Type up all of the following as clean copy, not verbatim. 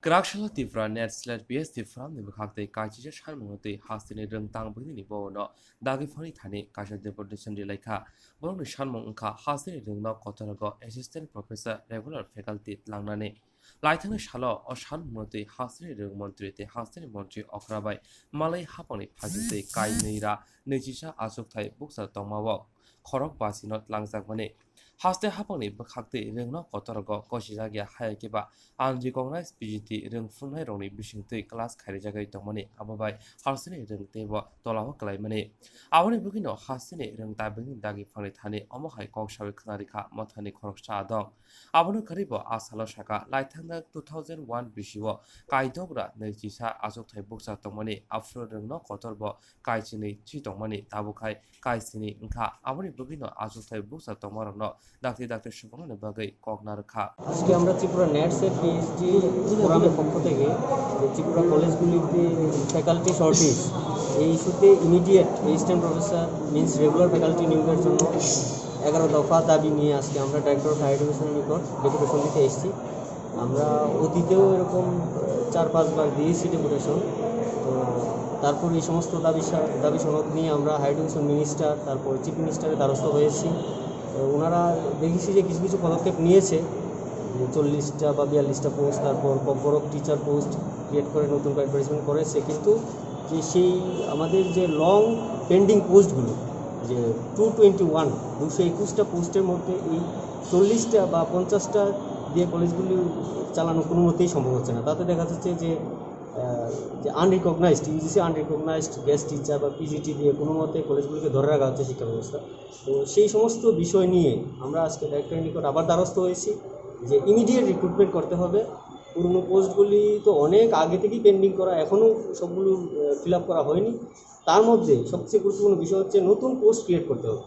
Krakshla tifra net slash bs tifra ni bukhakte kaichi shan mongote hastini reng tang bini ni bono dagi phani thani kasha deportation di laika bono shan mong kha hastini reng no kotarago assistant professor regular faculty langnane laithang shalo o shan mongote hastini reng montri te hastini montri okrabai malai hapani phajite kai neira nejisa asuk thai buksa tongmawo khorok basinot langjakmane haste hapani bukhakte reng no kotarago kosijagya hayakeba unrecognized PGT reng fungnai rongni bisingtui class khaijagai tongmani ababai harsini reng tebo tolawa kalaimani aboni bugino hasini reng tabini dagi phangni thani omohai kok sawi khnari kha mothani khoroksa adong aboni kharibo asalo saka laithangna 2001 bisiwo kaidogra nejisa asok thai buksa tongmani afro reng no kotorbo kaisini chi tongmani tabukhai kaisini ngkha aboni bugino asok thai buksa tongmarno dakti subangani bagai koknar kha আজকে আমরা ত্রিপুরা নেটসের PhD ফোরামের পক্ষ থেকে যে Tripura কলেজগুলিতে faculty shortage এই ইস্যুতে immediate assistant professor means regular faculty নিয়োগের জন্য 11 দফা দাবি নিয়ে আজকে আমরা ডাইরেক্টর অফ হায়ার এডুকেশনের নিকট ডেপুটেশন দিতে এসেছি। আমরা অতীতেও এরকম 4-5 বার দিয়েছি ডেপুটেশন। তো তারপর এই সমস্ত দাবি সনদ নিয়ে আমরা হায়ার এডুকেশন মিনিস্টার তারপর চিফ মিনিস্টারের দ্বারস্থ হয়েছি। ওনারা দেখেছি যে কিছু পদক্ষেপ নিয়েছে, 40টা বা 42টা পোস্ট, তারপর বড় টিচার পোস্ট ক্রিয়েট করে নতুন অ্যাডভার্টাইজমেন্ট করেছে, কিন্তু যে সেই আমাদের যে লং পেন্ডিং পোস্টগুলো যে 221টা পোস্টের মধ্যে এই 40টা বা 50টা দিয়ে কলেজগুলি চালানো কোনো মতেই সম্ভব হচ্ছে না। তাতে দেখা যাচ্ছে যে unrecognised UGC unrecognised guest teacher বা পিজিটি দিয়ে কোনো মতে কলেজগুলিকে ধরে রাখা হচ্ছে শিক্ষা ব্যবস্থা। তো সেই সমস্ত বিষয় নিয়ে আমরা আজকে ডাইরেক্টরের নিকট আবার দ্বারস্থ হয়েছি যে ইমিডিয়েট রিক্রুটমেন্ট করতে হবে। পুরনো পোস্টগুলি তো অনেক আগে থেকেই পেন্ডিং করা, এখনও সবগুলো ফিল আপ করা হয়নি। তার মধ্যে সবচেয়ে গুরুত্বপূর্ণ বিষয় হচ্ছে নতুন পোস্ট ক্রিয়েট করতে হবে।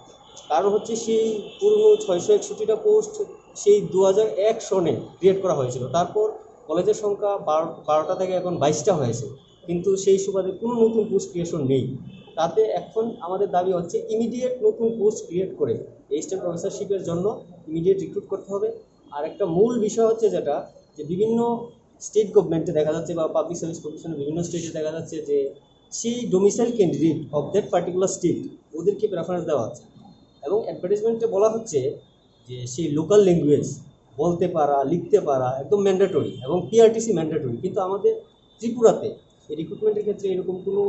কারণ হচ্ছে সেই পুরনো 661টা পোস্ট সেই 2001 সনে ক্রিয়েট করা হয়েছিল, তারপর কলেজের সংখ্যা 12টা থেকে এখন 22টা হয়েছে, কিন্তু সেই সুবাদে কোনো নতুন পোস্ট ক্রিয়েশন নেই। তাতে এখন আমাদের দাবি হচ্ছে ইমিডিয়েট নতুন পোস্ট ক্রিয়েট করে অ্যাসিস্ট্যান্ট প্রফেসরশিপের জন্য ইমিডিয়েট রিক্রুট করতে হবে। আর একটা মূল বিষয় হচ্ছে যেটা যে বিভিন্ন স্টেট গভর্নমেন্টে দেখা যাচ্ছে বা পাবলিক সার্ভিস কমিশনের বিভিন্ন স্টেটে দেখা যাচ্ছে যে সেই domicile candidate of that particular state ওদেরকে প্রেফারেন্স দেওয়া হচ্ছে এবং অ্যাডভার্টাইজমেন্টে বলা হচ্ছে যে সেই লোকাল ল্যাঙ্গুয়েজ বলতে পারা লিখতে পারা একদম ম্যান্ডেটরি এবং পিআরটিসি ম্যান্ডেটরি, কিন্তু আমাদের ত্রিপুরাতে এই রিক্রুটমেন্টের ক্ষেত্রে এরকম কোনো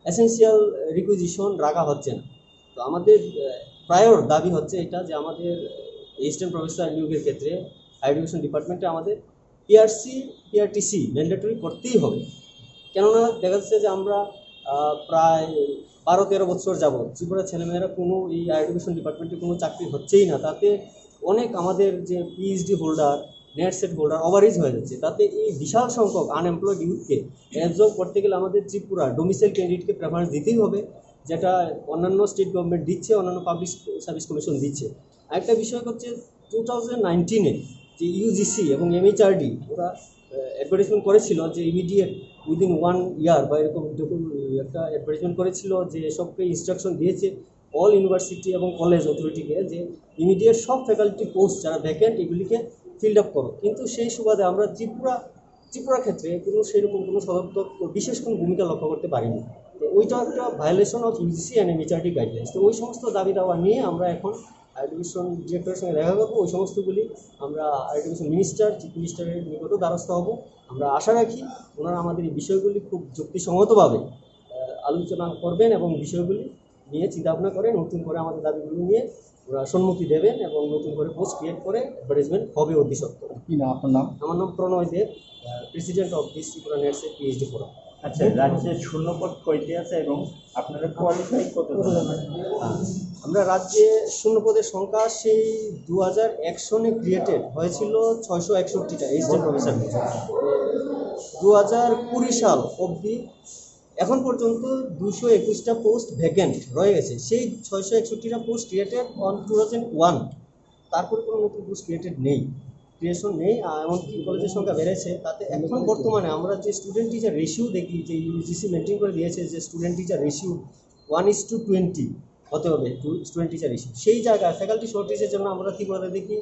এসেন্সিয়াল রিকুইজিশন রাখা হচ্ছে না। তো আমাদের প্রায়র দাবি হচ্ছে এটা যে আমাদের অ্যাসিস্ট্যান্ট প্রফেসর নিয়োগের ক্ষেত্রে হায়ার এডুকেশন ডিপার্টমেন্টে আমাদের পিআরটিসি ম্যান্ডেটরি করতেই হবে। কেননা দেখা যাচ্ছে যে আমরা প্রায় 12-13 বছর যাবৎ ত্রিপুরার ছেলেমেয়েরা কোনো এই হায়ার এডুকেশন ডিপার্টমেন্টে কোনো চাকরি হচ্ছেই না। তাতে অনেক আমাদের যে PhD holder net set holder average হয়ে যাচ্ছে। তাতে এই বিশাল সংখ্যক আনএমপ্লয়েড ইউথকে অ্যাবজর্ব করতে গেলে আমাদের ত্রিপুরা ডোমিসাইল ক্যান্ডিডেটকে প্রেফারেন্স দিতেই হবে, যেটা অন্যান্য স্টেট গভর্নমেন্ট দিচ্ছে, অন্যান্য পাবলিক সার্ভিস কমিশন দিচ্ছে। আরেকটা বিষয় হচ্ছে 2019-এ যে ইউজিসি এবং এমএইচআরডি ওরা অ্যাডভার্টাইজমেন্ট করেছিল যে ইমিডিয়েট উইদিন 1 ইয়ার বা এরকম একটা অ্যাডভার্টাইজমেন্ট করেছিল যে সবকে ইনস্ট্রাকশন দিয়েছে অল ইউনিভার্সিটি এবং কলেজ অথরিটিকে যে ইমিডিয়েট সব ফ্যাকাল্টি পোস্ট যারা ভ্যাকেন্ট এগুলিকে ফিল্ড আপ করো। কিন্তু সেই সুবাদে আমরা ত্রিপুরা ক্ষেত্রে কোনো সেরকম কোনো সদর্থক বিশেষ কোনো ভূমিকা লক্ষ্য করতে পারিনি। তো ওইটা একটা violation of UGC and MHRD guidelines. তো ওই সমস্ত দাবি দাওয়া নিয়ে আমরা এখন হায়ার এডুকেশন ডিরেক্টরের সঙ্গে দেখা করবো। ওই সমস্তগুলি আমরা হায়ার এডুকেশন মিনিস্টার চিফ মিনিস্টারের নিকটও দ্বারস্থ হব। আমরা আশা রাখি ওনারা আমাদের এই বিষয়গুলি খুব যুক্তিসঙ্গতভাবে আলোচনা করবেন এবং বিষয়গুলি নিয়ে চিন্তাভাবনা করে নতুন করে আমাদের দাবিগুলি নিয়ে ওরা সম্মতি দেবেন এবং নতুন করে পোস্ট ক্রিয়েট করে অ্যাডভার্টাইজমেন্ট হবে অতি সত্ত্বর। কি না আপনার নাম? আমার নাম Pranay Deb, president of this Tripura নেটসের পিএইচডি ফোরাম। আচ্ছা, রাজ্যে শূন্যপদ কয়টি আছে এবং আপনারা কোয়ালিফাই কত? আমরা রাজ্যে শূন্যপদের সংখ্যা সেই 2001 সনে ক্রিয়েটেড হয়েছিল 661টা অ্যাসিস্ট্যান্ট প্রফেসর। 2020 সাল অবধি এখন পর্যন্ত 221টা পোস্ট ভ্যাকেন্ট রয়ে গেছে। সেই 661টা পোস্ট ক্রিয়েটেড অন 2001, তারপরে কোনো নতুন পোস্ট ক্রিয়েশন নেই। এমনকি কলেজের সংখ্যা বেড়েছে। তাতে এখন বর্তমানে আমরা যে স্টুডেন্ট টিচার রেশিও দেখি যে ইউজিসি মেনটেন করে দিয়েছে যে স্টুডেন্ট টিচার রেশিও 1:20 হতে হবে স্টুডেন্ট টিচার রেশিও, সেই জায়গায় ফ্যাকাল্টি শর্টেজের জন্য আমরা ত্রিপুরাতে দেখি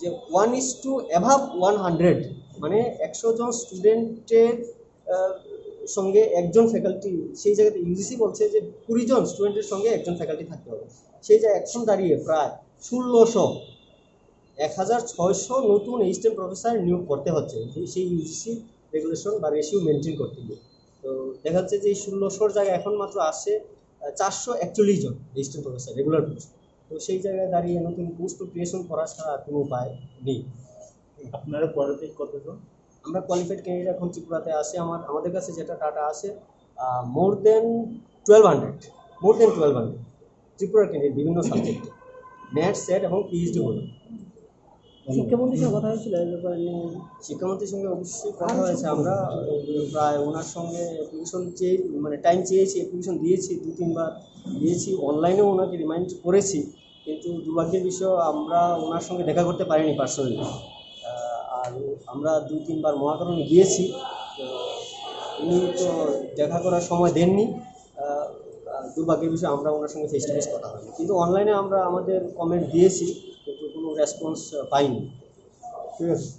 যে 1:100 মানে 100 জন স্টুডেন্টের সঙ্গে একজন ফ্যাকাল্টি, সেই জায়গাতে ইউজিসি বলছে যে 20 জন স্টুডেন্টের সঙ্গে একজন ফ্যাকাল্টি থাকতে হবে। সেই জায়গায় এখন দাঁড়িয়ে প্রায় 1600 নতুন অ্যাসিস্ট্যান্ট প্রফেসর নিয়োগ করতে হচ্ছে সেই ইউজিসি রেগুলেশন বা রেশিও মেনটেন করতে গিয়ে। তো দেখা যাচ্ছে যে এই 1600 জায়গায় এখন মাত্র আসে 441 জন অ্যাসিস্ট্যান্ট প্রফেসর রেগুলার পোস্ট। তো সেই জায়গায় দাঁড়িয়ে নতুন পোস্ট ক্রিয়েশন করা ছাড়া আর কোনো উপায় নেই। আপনারা কোয়ালিফাই কতজন? আমরা কোয়ালিফাইড ক্যান্ডিডেট এখন ত্রিপুরাতে আসে আমাদের কাছে যেটা ডাটা আছে মোর দেন 1200 ত্রিপুরার ক্যান্ডিডেট বিভিন্ন সাবজেক্টে, নেট সেট এবং পিএইচডি হলো। শিক্ষামন্ত্রীর সঙ্গে কথা হয়েছিল এই ব্যাপারে নিয়ে? শিক্ষামন্ত্রীর সঙ্গে অবশ্যই কথা হয়েছে, আমরা প্রায় ওনার সঙ্গে অ্যাপ্লিকেশন মানে টাইম চেয়েছি, অ্যাপ্লিকেশন দিয়েছি 2-3 বার দিয়েছি, অনলাইনেও ওনাকে রিমাইন্ড করেছি, কিন্তু দুর্ভাগ্যের বিষয় আমরা ওনার সঙ্গে দেখা করতে পারিনি পার্সোনালি। আর আমরা 2-3 বার মহাকরণে গিয়েছি, তো উনি তো দেখা করার সময় দেননি। দুর্ভাগ্যের বিষয় আমরা ওনার সঙ্গে ফেস টু ফেস কথা হয়নি, কিন্তু অনলাইনে আমরা আমাদের কমেন্ট দিয়েছি, কিন্তু কোনো রেসপন্স পাইনি। ঠিক আছে।